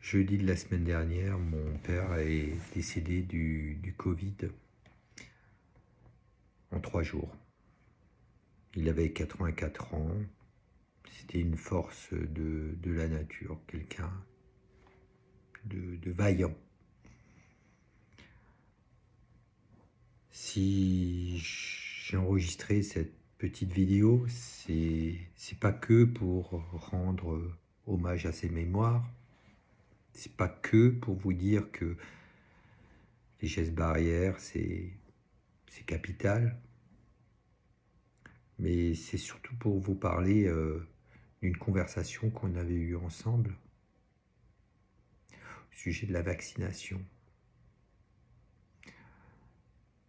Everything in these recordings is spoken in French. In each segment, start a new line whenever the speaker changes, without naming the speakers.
Jeudi de la semaine dernière, mon père est décédé du Covid en 3 jours. Il avait 84 ans. C'était une force de la nature, quelqu'un de vaillant. Si j'ai enregistré cette petite vidéo, c'est pas que pour rendre hommage à ses mémoires. C'est pas que pour vous dire que les gestes barrières, c'est capital. Mais c'est surtout pour vous parler d'une conversation qu'on avait eue ensemble au sujet de la vaccination.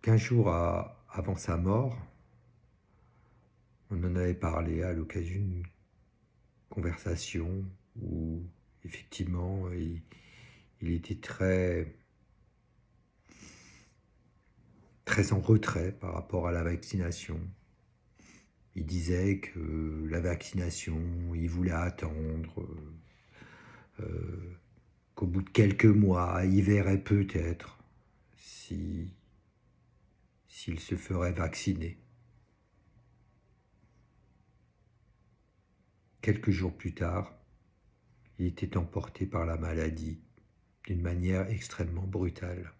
15 jours avant sa mort, on en avait parlé à l'occasion d'une conversation où effectivement il était très en retrait par rapport à la vaccination. Il disait que la vaccination, il voulait attendre, qu'au bout de quelques mois, il verrait peut-être s'il se ferait vacciner. Quelques jours plus tard, il était emporté par la maladie d'une manière extrêmement brutale.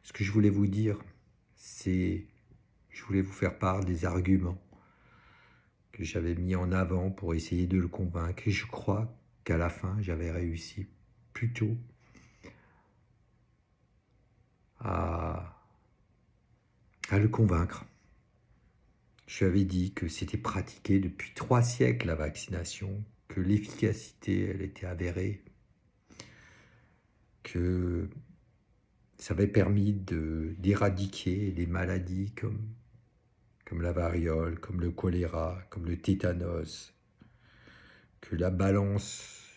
Ce que je voulais vous dire, c'est je voulais vous faire part des arguments que j'avais mis en avant pour essayer de le convaincre. Et je crois qu'à la fin, j'avais réussi plutôt à le convaincre. Je lui avais dit que c'était pratiqué depuis 3 siècles la vaccination, que l'efficacité, elle était avérée, que ça avait permis d'éradiquer des maladies comme la variole, comme le choléra, comme le tétanos, que la balance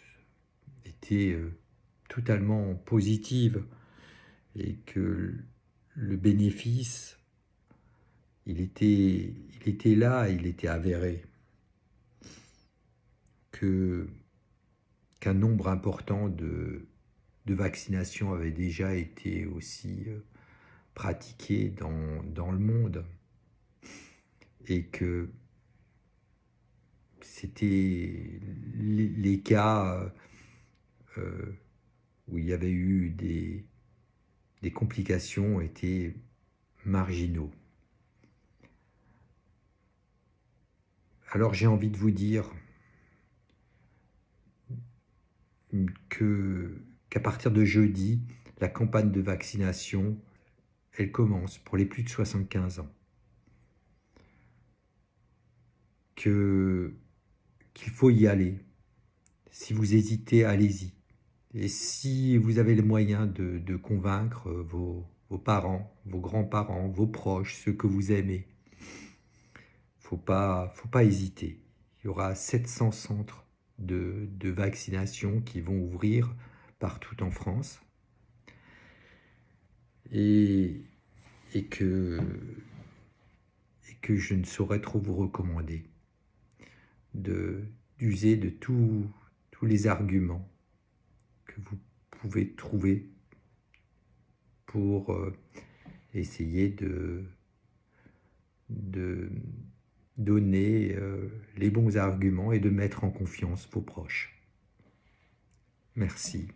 était totalement positive et que le bénéfice, il était là, il était avéré, qu'un nombre important de vaccinations avait déjà été aussi pratiqué dans le monde et que c'était les cas où il y avait eu des complications étaient marginaux. Alors j'ai envie de vous dire qu'à partir de jeudi, la campagne de vaccination, elle commence pour les plus de 75 ans. Qu'il faut y aller. Si vous hésitez, allez-y. Et si vous avez les moyens de convaincre vos parents, vos grands-parents, vos proches, ceux que vous aimez, faut pas hésiter. Il y aura 700 centres de vaccination qui vont ouvrir partout en France. Et que je ne saurais trop vous recommander d'user de tous les arguments que vous pouvez trouver pour essayer de donner les bons arguments et de mettre en confiance vos proches. Merci.